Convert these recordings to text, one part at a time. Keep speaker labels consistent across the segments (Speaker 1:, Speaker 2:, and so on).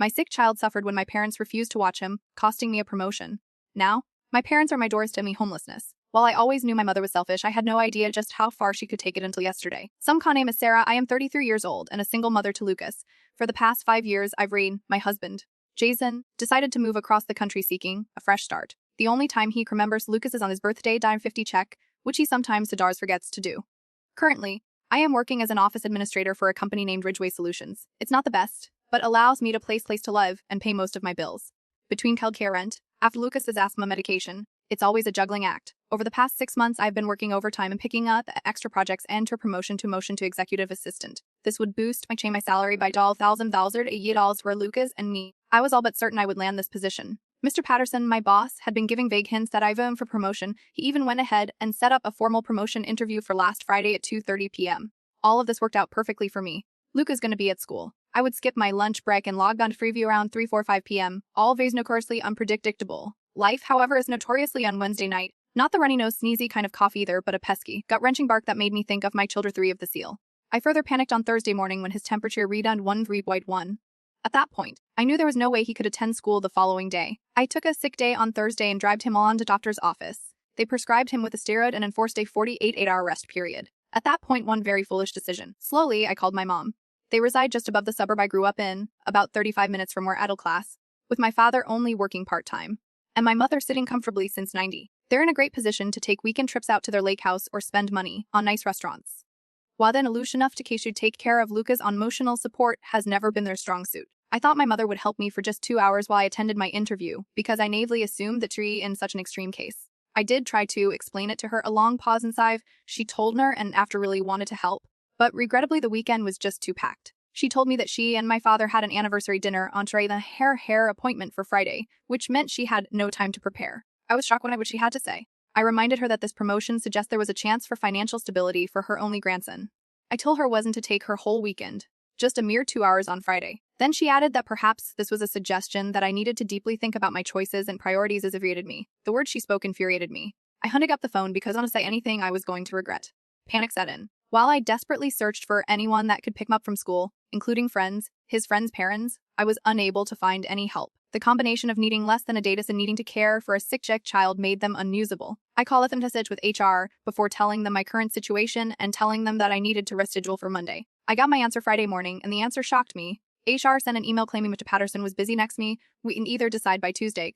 Speaker 1: My sick child suffered when my parents refused to watch him, costing me a promotion. Now, my parents are my doors to semi-homelessness. While I always knew my mother was selfish, I had no idea just how far she could take it until yesterday. Some name is Sarah. I am 33 years old and a single mother to Lucas. For the past 5 years, I've my husband, Jason, decided to move across the country seeking a fresh start. The only time he remembers Lucas is on his birthday $50 check, which he sometimes forgets to do. Currently, I am working as an office administrator for a company named Ridgeway Solutions. It's not the best, but allows me to place to live and pay most of my bills. Between childcare rent, after Lucas's asthma medication, it's always a juggling act. Over the past 6 months, I've been working overtime and picking up extra projects and promotion to executive assistant. This would boost my salary by $1,000 a year for Lucas and me. I was all but certain I would land this position. Mr. Patterson, my boss, had been giving vague hints that I've aimed for promotion. He even went ahead and set up a formal promotion interview for last Friday at 2:30 p.m. All of this worked out perfectly for me. Lucas gonna be at school. I would skip my lunch break and log on to Freeview around 3-4-5 p.m. Always notoriously unpredictable. Life, however, is notoriously on Wednesday night. Not the runny-nose, sneezy kind of cough either, but a pesky, gut-wrenching bark that made me think of my childer 3 of the seal. I further panicked on Thursday morning when his temperature read on 1.1. At that point, I knew there was no way he could attend school the following day. I took a sick day on Thursday and drove him on to doctor's office. They prescribed him with a steroid and enforced a 48-hour rest period. At that point, one very foolish decision. Slowly, I called my mom. They reside just above the suburb I grew up in, about 35 minutes from where Idle class, with my father only working part-time, and my mother sitting comfortably since 90. They're in a great position to take weekend trips out to their lake house or spend money on nice restaurants. While then illusion enough to should take care of Lucas on emotional support has never been their strong suit. I thought my mother would help me for just 2 hours while I attended my interview, because I naively assumed that she in such an extreme case. I did try to explain it to her, a long pause inside. She told her and after really wanted to help, but regrettably the weekend was just too packed. She told me that she and my father had an anniversary dinner on the hair appointment for Friday, which meant she had no time to prepare. I was shocked when I heard what she had to say. I reminded her that this promotion suggests there was a chance for financial stability for her only grandson. I told her it wasn't to take her whole weekend, just a mere 2 hours on Friday. Then she added that perhaps this was a suggestion that I needed to deeply think about my choices and priorities as infuriated me. The words she spoke infuriated me. I hung up the phone because I don't say anything I was going to regret. Panic set in. While I desperately searched for anyone that could pick him up from school, including friends, his friends' parents, I was unable to find any help. The combination of needing less than a day and needing to care for a sick child made them unusable. I called them to sit with HR before telling them my current situation and telling them that I needed to reschedule for Monday. I got my answer Friday morning, and the answer shocked me. HR sent an email claiming Mr. Patterson was busy next me. We can either decide by Tuesday.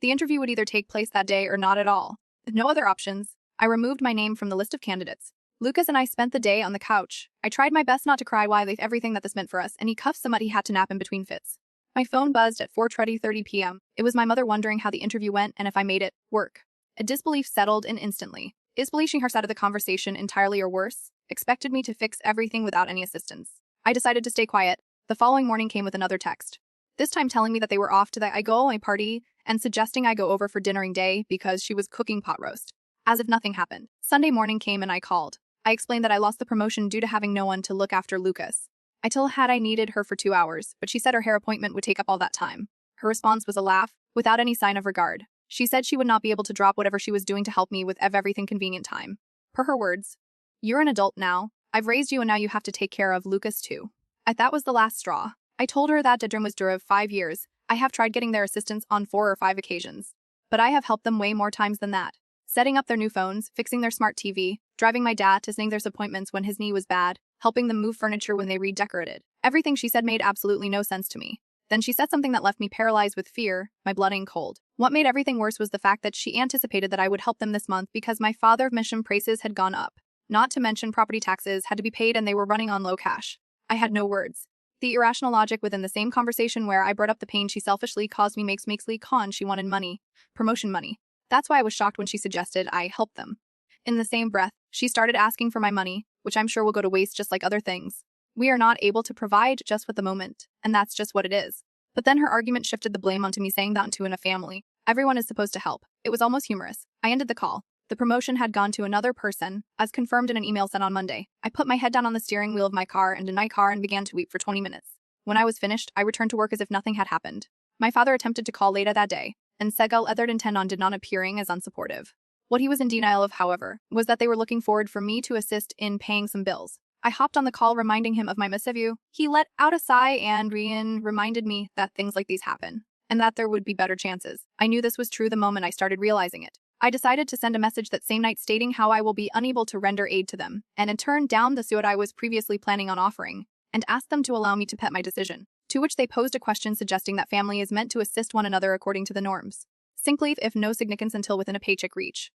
Speaker 1: The interview would either take place that day or not at all. With no other options, I removed my name from the list of candidates. Lucas and I spent the day on the couch. I tried my best not to cry while I everything that this meant for us, and he cuffed somebody had to nap in between fits. My phone buzzed at 4:30 p.m. It was my mother wondering how the interview went and if I made it work. A disbelief settled in instantly. Is believing her side of the conversation entirely or worse? Expected me to fix everything without any assistance. I decided to stay quiet. The following morning came with another text. This time telling me that they were off to the IDOWorkHereLady party and suggesting I go over for dinnering day because she was cooking pot roast. As if nothing happened. Sunday morning came and I called. I explained that I lost the promotion due to having no one to look after Lucas. I told her I needed her for 2 hours, but she said her hair appointment would take up all that time. Her response was a laugh, without any sign of regard. She said she would not be able to drop whatever she was doing to help me with everything convenient time. Per her words, "You're an adult now. I've raised you and now you have to take care of Lucas too." That was the last straw. I told her that Dedrum was due 5 years. I have tried getting their assistance on 4 or 5 occasions. But I have helped them way more times than that. Setting up their new phones, fixing their smart TV, driving my dad to their appointments when his knee was bad, helping them move furniture when they redecorated. Everything she said made absolutely no sense to me. Then she said something that left me paralyzed with fear, my blood ain't cold. What made everything worse was the fact that she anticipated that I would help them this month because my father's mission prices had gone up. Not to mention property taxes had to be paid and they were running on low cash. I had no words. The irrational logic within the same conversation where I brought up the pain she selfishly caused me makes me con she wanted money. Promotion money. That's why I was shocked when she suggested I help them. In the same breath, she started asking for my money, which I'm sure will go to waste just like other things. We are not able to provide just for the moment, and that's just what it is. But then her argument shifted the blame onto me saying that in a family. Everyone is supposed to help. It was almost humorous. I ended the call. The promotion had gone to another person, as confirmed in an email sent on Monday. I put my head down on the steering wheel of my car and began to weep for 20 minutes. When I was finished, I returned to work as if nothing had happened. My father attempted to call AITA that day, and Segal Ethered intend on did not appearing as unsupportive. What he was in denial of, however, was that they were looking forward for me to assist in paying some bills. I hopped on the call reminding him of my missive. He let out a sigh and reminded me that things like these happen, and that there would be better chances. I knew this was true the moment I started realizing it. I decided to send a message that same night stating how I will be unable to render aid to them, and in turn down the suit I was previously planning on offering, and asked them to allow me to pet my decision. To which they posed a question suggesting that family is meant to assist one another according to the norms. Sync leave if no significance until within a paycheck reach.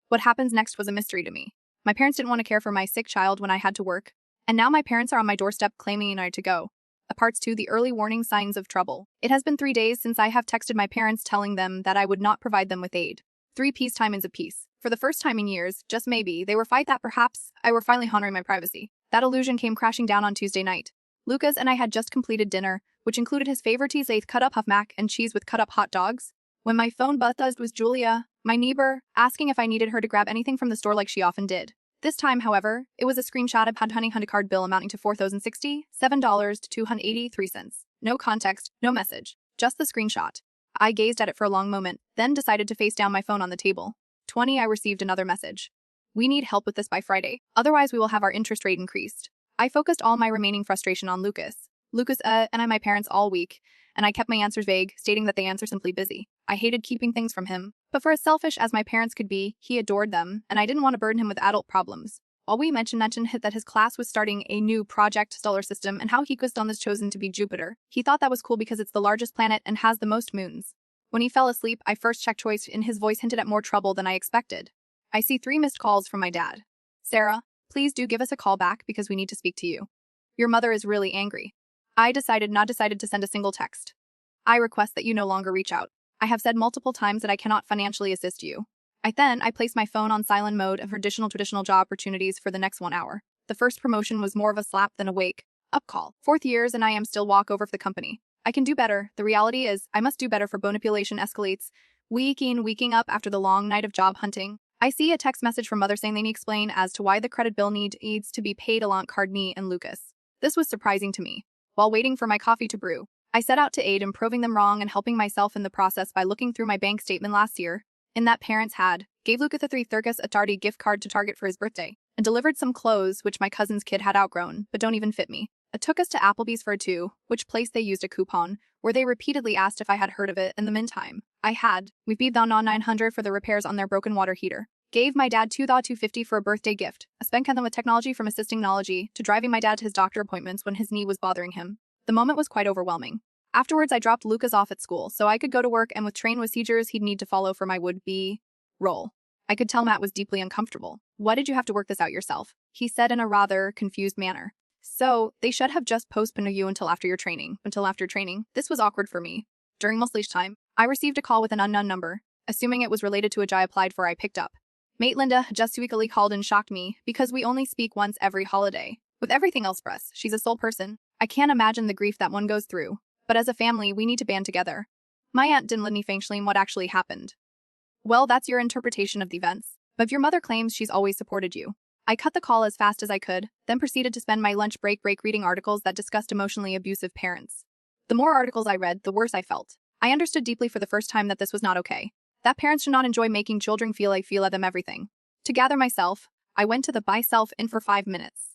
Speaker 1: What happens next was a mystery to me. My parents didn't want to care for my sick child when I had to work, and now my parents are on my doorstep claiming I to go. Parts 2: The early warning signs of trouble. It has been 3 days since I have texted my parents telling them that I would not provide them with aid. 3 peacetime ends of peace. For the first time in years, just maybe, they were fight that perhaps I were finally honoring my privacy. That illusion came crashing down on Tuesday night. Lucas and I had just completed dinner, which included his favorite eighth cut-up Huff Mac and cheese with cut-up hot dogs, when my phone buzzed was Julia, my neighbor, asking if I needed her to grab anything from the store like she often did. This time, however, it was a screenshot of a card bill amounting to $4,067.283. No context, no message, just the screenshot. I gazed at it for a long moment, then decided to face down my phone on the table. 20. I received another message. We need help with this by Friday, otherwise we will have our interest rate increased. I focused all my remaining frustration on Lucas. And my parents all week, and I kept my answers vague, stating that the answer simply busy. I hated keeping things from him, but for as selfish as my parents could be, he adored them, and I didn't want to burden him with adult problems. While we mentioned that his class was starting a new project solar system and how he was on this chosen to be Jupiter. He thought that was cool because it's the largest planet and has the most moons. When he fell asleep, I first checked choice and his voice hinted at more trouble than I expected. I see 3 missed calls from my dad. Sarah, please do give us a call back because we need to speak to you. Your mother is really angry. I decided to send a single text. I request that you no longer reach out. I have said multiple times that I cannot financially assist you. I placed my phone on silent mode for traditional job opportunities for the next 1 hour. The first promotion was more of a slap than a wake up call. 4th years and I am still walkover for the company. I can do better. The reality is I must do better for manipulation escalates. Weeking up after the long night of job hunting. I see a text message from mother saying they need to explain as to why the credit bill needs to be paid along card me and Lucas. This was surprising to me. While waiting for my coffee to brew, I set out to aid in proving them wrong and helping myself in the process by looking through my bank statement last year. In that parents gave Lucas a $3,000 gift card to Target for his birthday, and delivered some clothes which my cousin's kid had outgrown, but don't even fit me. It took us to Applebee's for a which place they used a coupon, where they repeatedly asked if I had heard of it. In the meantime, I had. We beat down on $900 for the repairs on their broken water heater. Gave my dad $250 for a birthday gift. I spent them with technology from assisting technology to driving my dad to his doctor appointments when his knee was bothering him. The moment was quite overwhelming. Afterwards, I dropped Lucas off at school so I could go to work and with train procedures he'd need to follow for my would-be role. I could tell Matt was deeply uncomfortable. Why did you have to work this out yourself? He said in a rather confused manner. So, they should have just postponed you until after training. This was awkward for me. During most lunchtime, I received a call with an unknown number. Assuming it was related to a job I applied for, I picked up. Mate Linda had just weekly called and shocked me because we only speak once every holiday. With everything else for us, she's a sole person. I can't imagine the grief that one goes through. But as a family, we need to band together. My aunt didn't let me explain what actually happened. Well, that's your interpretation of the events. But your mother claims she's always supported you. I cut the call as fast as I could, then proceeded to spend my lunch break reading articles that discussed emotionally abusive parents. The more articles I read, the worse I felt. I understood deeply for the first time that this was not okay. That parents should not enjoy making children feel at them everything. To gather myself, I went to the by-self in for 5 minutes.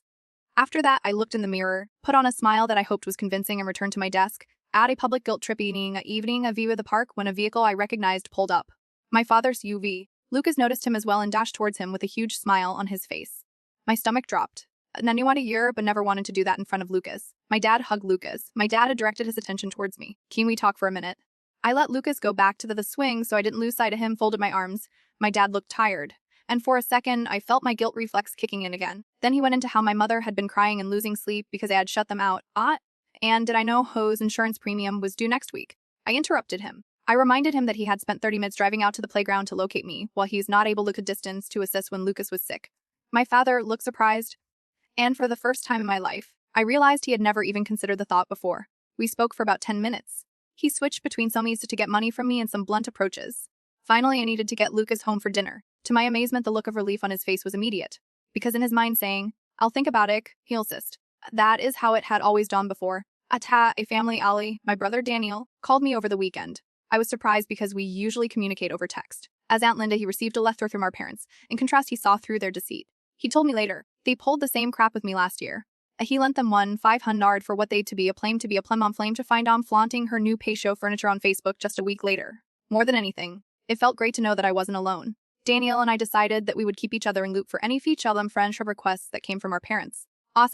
Speaker 1: After that, I looked in the mirror, put on a smile that I hoped was convincing and returned to my desk. At a public guilt trip evening a view of the park when a vehicle I recognized pulled up. My father's UV. Lucas noticed him as well and dashed towards him with a huge smile on his face. My stomach dropped. I knew what a year, but never wanted to do that in front of Lucas. My dad hugged Lucas. My dad had directed his attention towards me. Can we talk for a minute? I let Lucas go back to the swing so I didn't lose sight of him, folded my arms. My dad looked tired. And for a second, I felt my guilt reflex kicking in again. Then he went into how my mother had been crying and losing sleep because I had shut them out. And did I know Ho's insurance premium was due next week? I interrupted him. I reminded him that he had spent 30 minutes driving out to the playground to locate me, while he's not able to look a distance to assist when Lucas was sick. My father looked surprised. And for the first time in my life, I realized he had never even considered the thought before. We spoke for about 10 minutes. He switched between some ease to get money from me and some blunt approaches. Finally, I needed to get Lucas home for dinner. To my amazement, the look of relief on his face was immediate. Because in his mind saying, I'll think about it, he'll insist. That is how it had always done before. AITA, a family ally, my brother Daniel, called me over the weekend. I was surprised because we usually communicate over text. As Aunt Linda, he received a letter from our parents. In contrast, he saw through their deceit. He told me later, They pulled the same crap with me last year. He lent them $1,500 for what they to be a plum on flame to find flaunting her new patio furniture on Facebook just a week later. More than anything, it felt great to know that I wasn't alone. Daniel and I decided that we would keep each other in loop for any feature friendship requests that came from our parents. A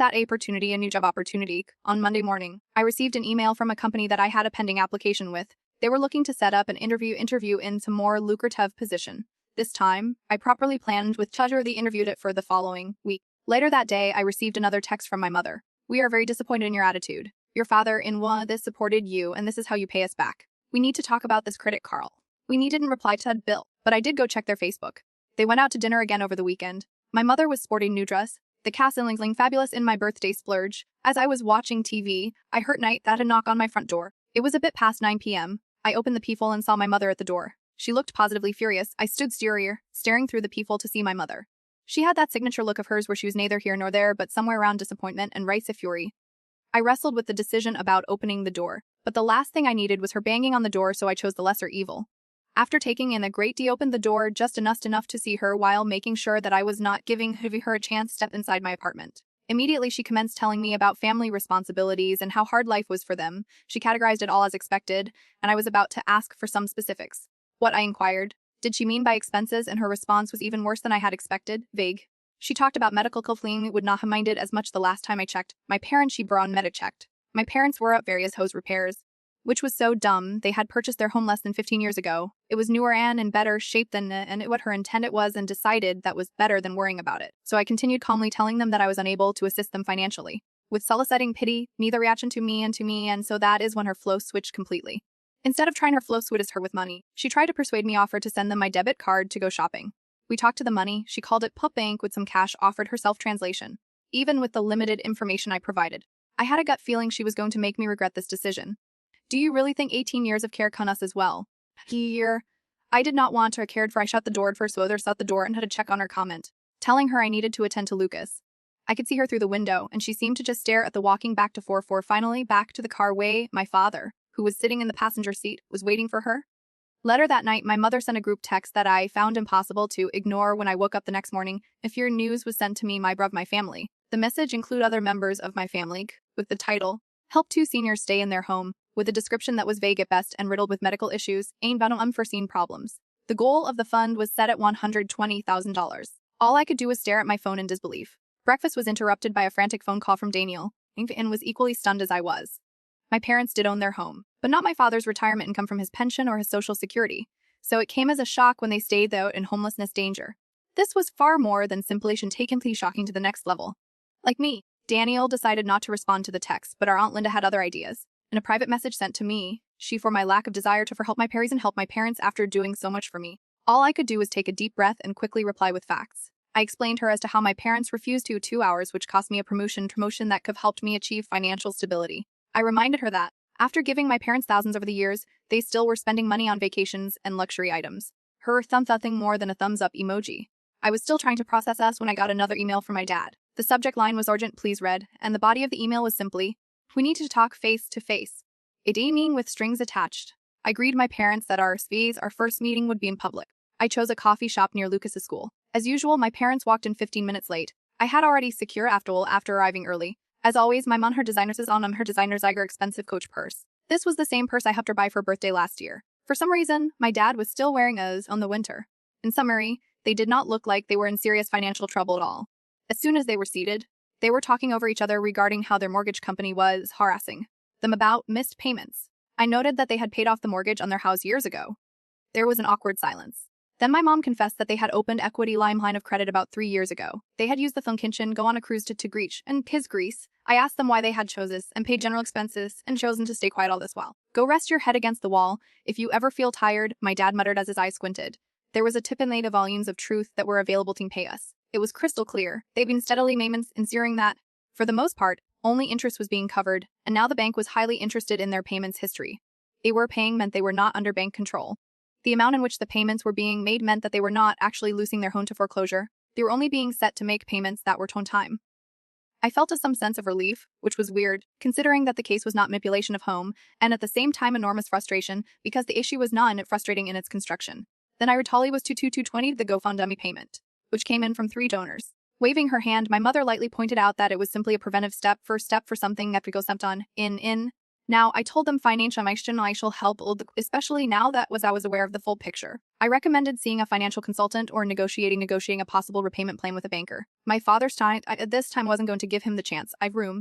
Speaker 1: new job opportunity. On Monday morning, I received an email from a company that I had a pending application with. They were looking to set up an interview into more lucrative position. This time, I properly planned with Chudger the interviewed it for the following week. Later that day, I received another text from my mother. We are very disappointed in your attitude. Your father-in-law this supported you and this is how you pay us back. We need to talk about this critic Carl. We didn't reply to that bill, but I did go check their Facebook. They went out to dinner again over the weekend. My mother was sporting new dress. The castling fabulous in my birthday splurge. As I was watching TV, I heard night that a knock on my front door. It was a bit past 9 p.m. I opened the peephole and saw my mother at the door. She looked positively furious. I stood staring through the peephole to see my mother. She had that signature look of hers where she was neither here nor there but somewhere around disappointment and rice of fury. I wrestled with the decision about opening the door, but the last thing I needed was her banging on the door, so I chose the lesser evil. After taking in a great deal, opened the door just enough to see her while making sure that I was not giving her a chance to step inside my apartment. Immediately she commenced telling me about family responsibilities and how hard life was for them. She categorized it all as expected, and I was about to ask for some specifics. What, I inquired. Did she mean by expenses? And her response was even worse than I had expected, vague. She talked about medical fleeing, would not have minded as much the last time I checked. My parents she brought checked. My parents were up various hose repairs, which was so dumb. They had purchased their home less than 15 years ago. It was newer and in better shape than what her intent it was, and decided that was better than worrying about it. So I continued calmly telling them that I was unable to assist them financially. With soliciting pity, neither reaction to me, and so that is when her flow switched completely. Instead of trying her flow switched her with money, she tried to persuade me offered to send them my debit card to go shopping. We talked to the money, she called it Pup Bank with some cash, offered her self-translation. Even with the limited information I provided, I had a gut feeling she was going to make me regret this decision. Do you really think 18 years of care can us as well? Here. I did not want her cared for. I shut the door at first, so shut the door and had to check on her comment, telling her I needed to attend to Lucas. I could see her through the window, and she seemed to just stare at the walking back to 4-4, finally back to the car way. My father, who was sitting in the passenger seat, was waiting for her. Later that night, my mother sent a group text that I found impossible to ignore when I woke up the next morning. If your news was sent to me, my family. The message included other members of my family, with the title, Help 2 seniors stay in their home, with a description that was vague at best and riddled with medical issues, ain't about unforeseen problems. The goal of the fund was set at $120,000. All I could do was stare at my phone in disbelief. Breakfast was interrupted by a frantic phone call from Daniel, and was equally stunned as I was. My parents did own their home, but not my father's retirement income from his pension or his social security, so it came as a shock when they stayed out in homelessness danger. This was far more than simply shocking to the next level. Like me, Daniel decided not to respond to the text, but our Aunt Linda had other ideas. In a private message sent to me, she for my lack of desire to help my parents and help my parents after doing so much for me. All I could do was take a deep breath and quickly reply with facts. I explained her as to how my parents refused to 2 hours, which cost me a promotion that could have helped me achieve financial stability. I reminded her that, after giving my parents thousands over the years, they still were spending money on vacations and luxury items. Her nothing more than a thumbs up emoji. I was still trying to process us when I got another email from my dad. The subject line was urgent, please read, and the body of the email was simply, we need to talk face to face. It mean with strings attached. I agreed my parents that our first meeting would be in public. I chose a coffee shop near Lucas's school. As usual, my parents walked in 15 minutes late. I had already secured after arriving early. As always, my mom her designer's Iger expensive Coach purse. This was the same purse I helped her buy for her birthday last year. For some reason, my dad was still wearing his on the winter. In summary, they did not look like they were in serious financial trouble at all. As soon as they were seated, they were talking over each other regarding how their mortgage company was harassing them about missed payments. I noted that they had paid off the mortgage on their house years ago. There was an awkward silence. Then my mom confessed that they had opened equity line of credit about 3 years ago. They had used the phone kitchen, go on a cruise to Greece, and Greece. I asked them why they had chosen and paid general expenses and chosen to stay quiet all this while. Go rest your head against the wall. If you ever feel tired, my dad muttered as his eyes squinted. There was a tip in the volumes of truth that were available to pay us. It was crystal clear. They'd been steadily ensuring that, for the most part, only interest was being covered, and now the bank was highly interested in their payments history. They were paying meant they were not under bank control. The amount in which the payments were being made meant that they were not actually losing their home to foreclosure. They were only being set to make payments that were on time. I felt some sense of relief, which was weird, considering that the case was not manipulation of home, and at the same time enormous frustration, because the issue was not frustrating in its construction. Then I retali was $220 the GoFundMe payment, which came in from 3 donors. Waving her hand, my mother lightly pointed out that it was simply a preventive step, first step for something that could go stepped on. Now, I told them financial help, especially now that I was aware of the full picture. I recommended seeing a financial consultant or negotiating a possible repayment plan with a banker. My father at this time wasn't going to give him the chance.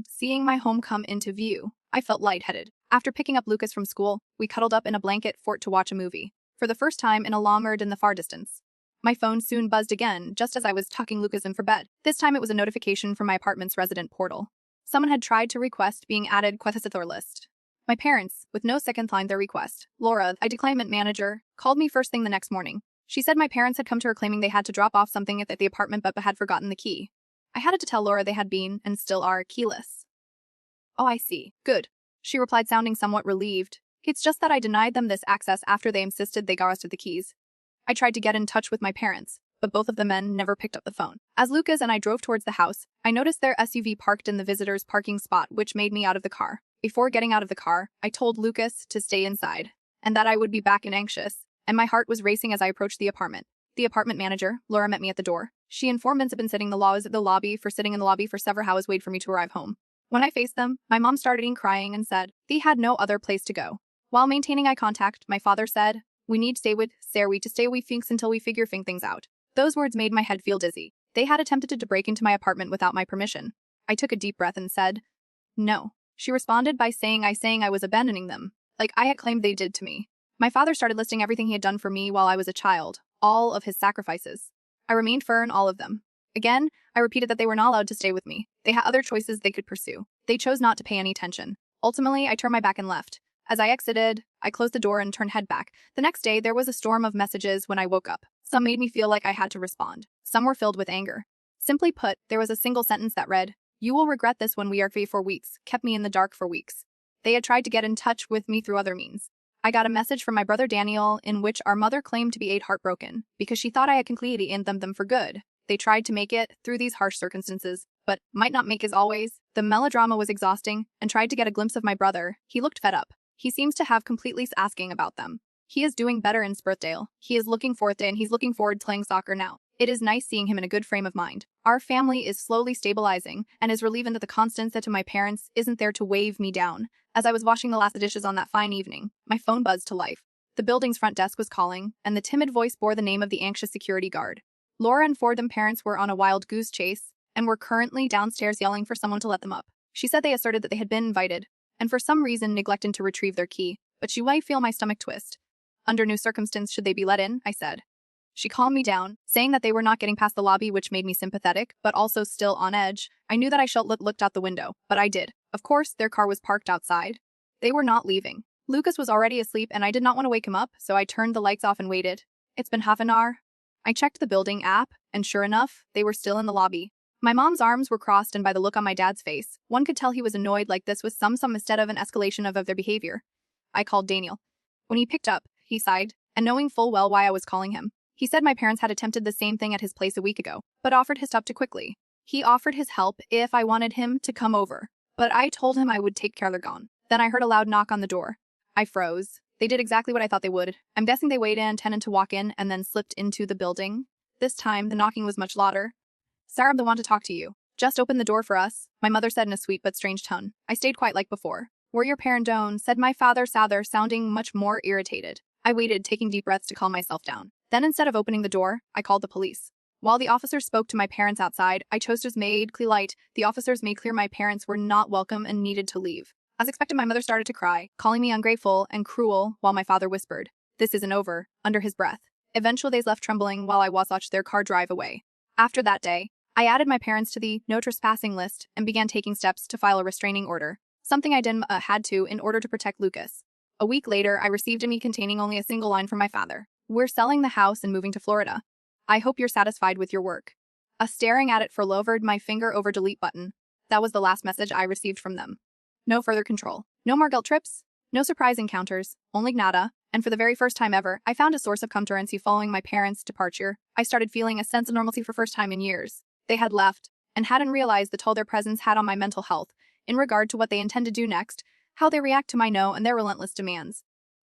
Speaker 1: Seeing my home come into view, I felt lightheaded. After picking up Lucas from school, we cuddled up in a blanket fort to watch a movie. For the first time in a long in the far distance. My phone soon buzzed again, just as I was tucking Lucas in for bed. This time it was a notification from my apartment's resident portal. Someone had tried to request being added to their list. My parents, with no second line their request, Laura, declinement manager, called me first thing the next morning. She said my parents had come to her claiming they had to drop off something at the apartment but had forgotten the key. I had to tell Laura they had been, and still are, keyless. Oh, I see. Good. She replied, sounding somewhat relieved. It's just that I denied them this access after they insisted they got us the keys. I tried to get in touch with my parents, but both of the men never picked up the phone. As Lucas and I drove towards the house, I noticed their SUV parked in the visitor's parking spot, which made me out of the car. Before getting out of the car, I told Lucas to stay inside, and that I would be back and anxious, and my heart was racing as I approached the apartment. The apartment manager, Laura, met me at the door. She informed me had been sitting in the lobby for several hours wait for me to arrive home. When I faced them, my mom started crying and said they had no other place to go. While maintaining eye contact, my father said, "We need to stay with Sarah to stay with things until we figure things out." Those words made my head feel dizzy. They had attempted to break into my apartment without my permission. I took a deep breath and said, "No." She responded by saying I was abandoning them, like I had claimed they did to me. My father started listing everything he had done for me while I was a child, all of his sacrifices. I remained firm in all of them. Again, I repeated that they were not allowed to stay with me. They had other choices they could pursue. They chose not to pay any attention. Ultimately, I turned my back and left. As I exited, I closed the door and turned head back. The next day, there was a storm of messages when I woke up. Some made me feel like I had to respond. Some were filled with anger. Simply put, there was a single sentence that read, "You will regret this when we are free for weeks," kept me in the dark for weeks. They had tried to get in touch with me through other means. I got a message from my brother Daniel in which our mother claimed to be heartbroken because she thought I had completely ended them for good. They tried to make it through these harsh circumstances, but might not make as always. The melodrama was exhausting and tried to get a glimpse of my brother. He looked fed up. He seems to have completely asking about them. He is doing better in Birthdale. He is looking forward to playing soccer now. It is nice seeing him in a good frame of mind. Our family is slowly stabilizing and is relieved that the constant threat to my parents isn't there to wave me down. As I was washing the last dishes on that fine evening, my phone buzzed to life. The building's front desk was calling, and the timid voice bore the name of the anxious security guard. Laura and Fordham parents were on a wild goose chase and were currently downstairs yelling for someone to let them up. She said they asserted that they had been invited, and for some reason neglected to retrieve their key, but she might feel my stomach twist. Under no circumstance should they be let in, I said. She calmed me down, saying that they were not getting past the lobby, which made me sympathetic, but also still on edge. I knew that I should looked out the window, but I did. Of course, their car was parked outside. They were not leaving. Lucas was already asleep, and I did not want to wake him up, so I turned the lights off and waited. It's been half an hour. I checked the building app, and sure enough, they were still in the lobby. My mom's arms were crossed, and by the look on my dad's face, one could tell he was annoyed, like this was some instead of an escalation of their behavior. I called Daniel. When he picked up, he sighed, and knowing full well why I was calling him. He said my parents had attempted the same thing at his place a week ago, but offered his help too quickly. He offered his help if I wanted him to come over, but I told him I would take care they're gone. Then I heard a loud knock on the door. I froze. They did exactly what I thought they would. I'm guessing they waited and intended to walk in and then slipped into the building. This time, the knocking was much louder. "Sarah, I want to talk to you. Just open the door for us," my mother said in a sweet but strange tone. I stayed quite like before. "Were your parents down?" said my father, sounding much more irritated. I waited, taking deep breaths to calm myself down. Then instead of opening the door, I called the police. While the officers spoke to my parents outside, I chose to make the officers made clear my parents were not welcome and needed to leave. As expected, my mother started to cry, calling me ungrateful and cruel, while my father whispered, "This isn't over," under his breath. Eventually, they left trembling while I watched their car drive away. After that day, I added my parents to the no trespassing list and began taking steps to file a restraining order, something I had to in order to protect Lucas. A week later, I received an email containing only a single line from my father. "We're selling the house and moving to Florida. I hope you're satisfied with your work." Staring at it for lowered my finger over delete button. That was the last message I received from them. No further control. No more guilt trips. No surprise encounters. Only nada. And for the very first time ever, I found a source of comfortancy following my parents' departure. I started feeling a sense of normalcy for the first time in years. They had left, and hadn't realized the toll their presence had on my mental health, in regard to what they intend to do next, how they react to my no and their relentless demands.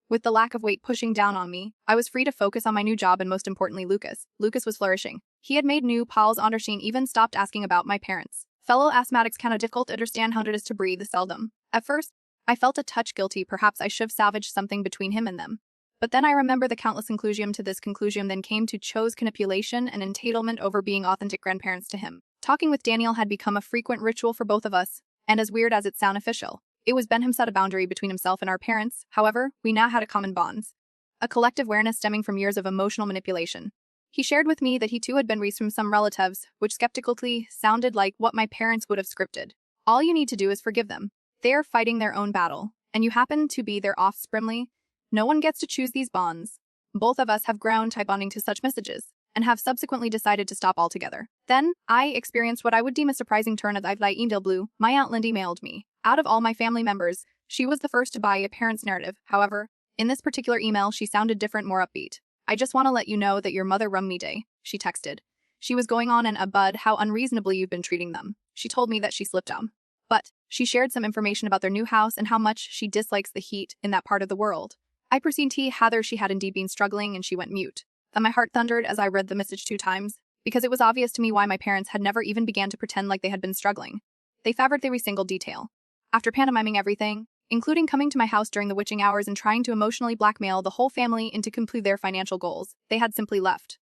Speaker 1: With the lack of weight pushing down on me, I was free to focus on my new job and most importantly Lucas. Lucas was flourishing. He had made new pals on Sheen even stopped asking about my parents. Fellow asthmatics kind of difficult to understand how it is to breathe seldom. At first, I felt a touch guilty, perhaps I should have salvaged something between him and them. But then I remember the countless conclusion to this conclusion then came to chose manipulation and entitlement over being authentic grandparents to him. Talking with Daniel had become a frequent ritual for both of us, and as weird as it sound official, it was Ben him set a boundary between himself and our parents. However, we now had a common bonds. A collective awareness stemming from years of emotional manipulation. He shared with me that he too had been raised from some relatives, which skeptically sounded like what my parents would have scripted. All you need to do is forgive them. They are fighting their own battle, and you happen to be their offspring. No one gets to choose these bonds. Both of us have grown type bonding to such messages, and have subsequently decided to stop altogether. Then, I experienced what I would deem a surprising turn of the email blue. My Aunt Lindy mailed me. Out of all my family members, she was the first to buy a parent's narrative. However, in this particular email, she sounded different, more upbeat. I just want to let you know that your mother rung me day, she texted. She was going on and abud how unreasonably you've been treating them. She told me that she slipped down. But she shared some information about their new house and how much she dislikes the heat in that part of the world. I perceived Heather she had indeed been struggling and she went mute. Then my heart thundered as I read the message 2 times, because it was obvious to me why my parents had never even began to pretend like they had been struggling. They fabricated every single detail. After pantomiming everything, including coming to my house during the witching hours and trying to emotionally blackmail the whole family into complete their financial goals, they had simply left.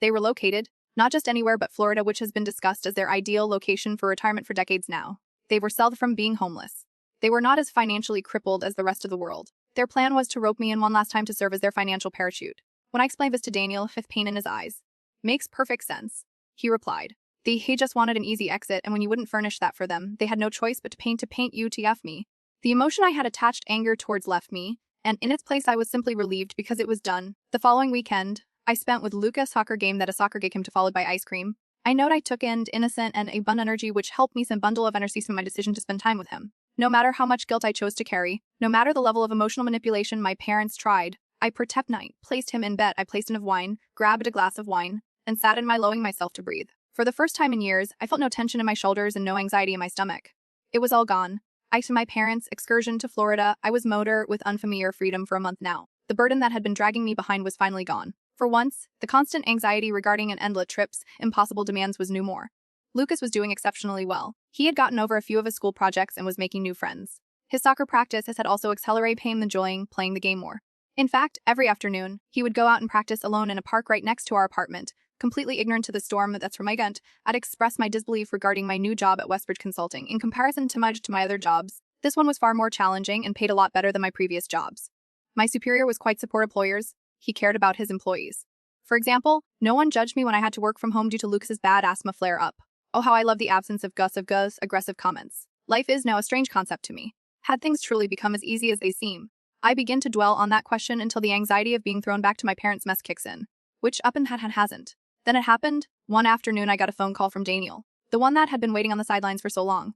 Speaker 1: They were located, not just anywhere but Florida, which has been discussed as their ideal location for retirement for decades now. They were saved from being homeless. They were not as financially crippled as the rest of the world. Their plan was to rope me in one last time to serve as their financial parachute. When I explained this to Daniel, with pain in his eyes. Makes perfect sense, he replied. They just wanted an easy exit, and when you wouldn't furnish that for them, they had no choice but to paint you to F me. The emotion I had attached anger towards left me, and in its place I was simply relieved because it was done. The following weekend, I spent with Luca a soccer game that a soccer gave him to followed by ice cream. I know I took in innocent and abundant energy which helped me some bundle of energy from my decision to spend time with him. No matter how much guilt I chose to carry, no matter the level of emotional manipulation my parents tried, I protect night, placed him in bed, I placed in of wine, grabbed a glass of wine, and sat in my allowing myself to breathe. For the first time in years, I felt no tension in my shoulders and no anxiety in my stomach. It was all gone. I to my parents' excursion to Florida, I was motor with unfamiliar freedom for a month now. The burden that had been dragging me behind was finally gone. For once, the constant anxiety regarding an endless trips, impossible demands was no more. Lucas was doing exceptionally well. He had gotten over a few of his school projects and was making new friends. His soccer practice had also accelerated him enjoying playing the game more. In fact, every afternoon, he would go out and practice alone in a park right next to our apartment. Completely ignorant to the storm that's from my gut, I'd expressed my disbelief regarding my new job at Westbridge Consulting. In comparison to my other jobs, this one was far more challenging and paid a lot better than my previous jobs. My superior was quite supportive employers. He cared about his employees. For example, no one judged me when I had to work from home due to Lucas's bad asthma flare-up. Oh, how I love the absence of Gus' aggressive comments. Life is now a strange concept to me. Had things truly become as easy as they seem? I begin to dwell on that question until the anxiety of being thrown back to my parents' mess kicks in, which up and hasn't. Then it happened. One afternoon I got a phone call from Daniel, the one that had been waiting on the sidelines for so long.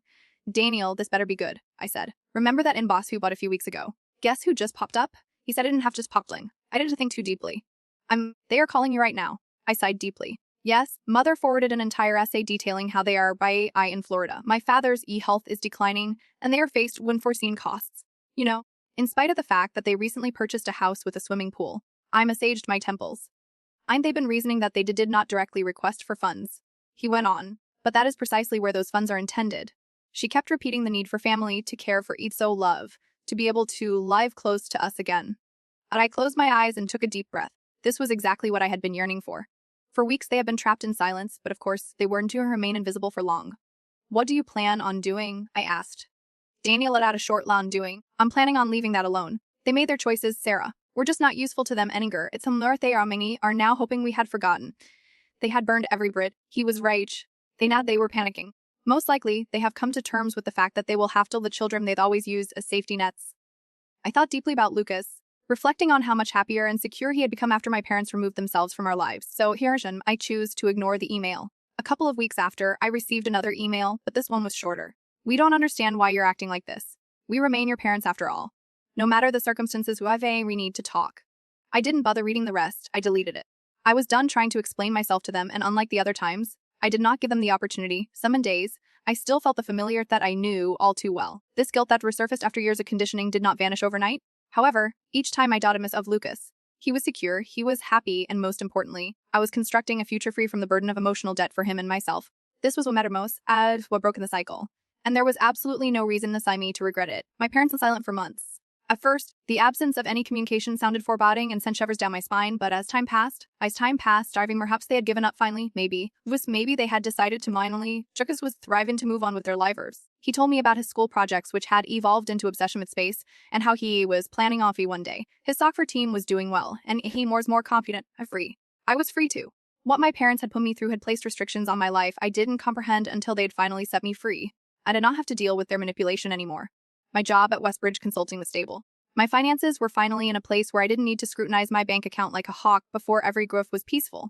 Speaker 1: Daniel, this better be good, I said. Remember that inbox who bought a few weeks ago? Guess who just popped up? He said I didn't have just poppling. I didn't think too deeply. They are calling you right now. I sighed deeply. Yes, mother forwarded an entire essay detailing how they are in Florida. My father's e-health is declining, and they are faced with unforeseen costs. You know, in spite of the fact that they recently purchased a house with a swimming pool, I massaged my temples. They've been reasoning that they did not directly request for funds. He went on, but that is precisely where those funds are intended. She kept repeating the need for family to care for each so love, to be able to live close to us again. And I closed my eyes and took a deep breath. This was exactly what I had been yearning for. For weeks they had been trapped in silence, but of course, they weren't to remain invisible for long. What do you plan on doing? I asked. Daniel let out a short loud doing. I'm planning on leaving that alone. They made their choices, Sarah. We're just not useful to them anger. It's some they are now hoping we had forgotten. They had burned every Brit. He was rage. They were panicking. Most likely, they have come to terms with the fact that they will have to the children they'd always used as safety nets. I thought deeply about Lucas, reflecting on how much happier and secure he had become after my parents removed themselves from our lives. So here I choose to ignore the email. A couple of weeks after, I received another email, but this one was shorter. We don't understand why you're acting like this. We remain your parents after all. No matter the circumstances, we need to talk. I didn't bother reading the rest, I deleted it. I was done trying to explain myself to them, and unlike the other times, I did not give them the opportunity. Some days, I still felt the familiar that I knew all too well. This guilt that resurfaced after years of conditioning did not vanish overnight. However, each time I doubted myself of Lucas. He was secure, he was happy, and most importantly, I was constructing a future free from the burden of emotional debt for him and myself. This was what mattered most, and what broke the cycle. And there was absolutely no reason aside me to regret it. My parents were silent for months. At first, the absence of any communication sounded foreboding and sent shivers down my spine, but as time passed, driving perhaps they had given up finally, maybe they had decided to finally, Jukas was thriving to move on with their livers. He told me about his school projects which had evolved into obsession with space, and how he was planning off one day. His soccer team was doing well, and he was more confident, free. I was free too. What my parents had put me through had placed restrictions on my life I didn't comprehend until they had finally set me free. I did not have to deal with their manipulation anymore. My job at Westbridge Consulting was stable. My finances were finally in a place where I didn't need to scrutinize my bank account like a hawk before every growth was peaceful.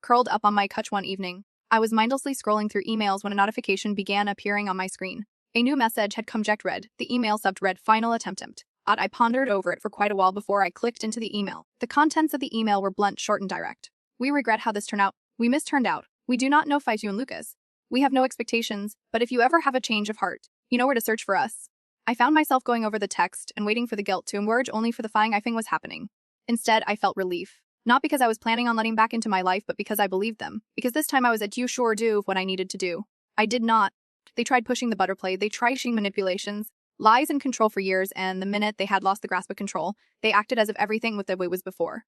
Speaker 1: Curled up on my couch one evening, I was mindlessly scrolling through emails when a notification began appearing on my screen. A new message had come. Read. The email subbed read final attempt. I pondered over it for quite a while before I clicked into the email. The contents of the email were blunt, short, and direct. We regret how this turned out. We misturned out. We do not know you and Lucas. We have no expectations, but if you ever have a change of heart, you know where to search for us. I found myself going over the text and waiting for the guilt to emerge only for the fine I think was happening. Instead, I felt relief. Not because I was planning on letting back into my life, but because I believed them. Because this time I was at you sure do what I needed to do. I did not. They tried pushing the butterplay, they tried using manipulations, lies and control for years, and the minute they had lost the grasp of control, they acted as if everything was the way it was before.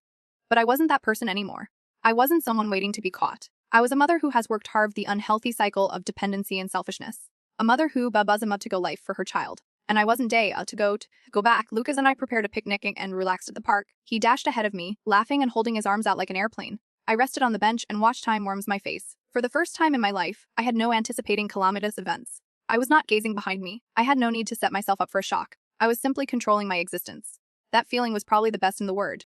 Speaker 1: But I wasn't that person anymore. I wasn't someone waiting to be caught. I was a mother who has worked hard the unhealthy cycle of dependency and selfishness. A mother who babuzz to go life for her child. And I wasn't to go back. Lucas and I prepared a picnic and relaxed at the park. He dashed ahead of me, laughing and holding his arms out like an airplane. I rested on the bench and watched time warm my face. For the first time in my life, I had no anticipating calamitous events. I was not gazing behind me. I had no need to set myself up for a shock. I was simply controlling my existence. That feeling was probably the best in the word.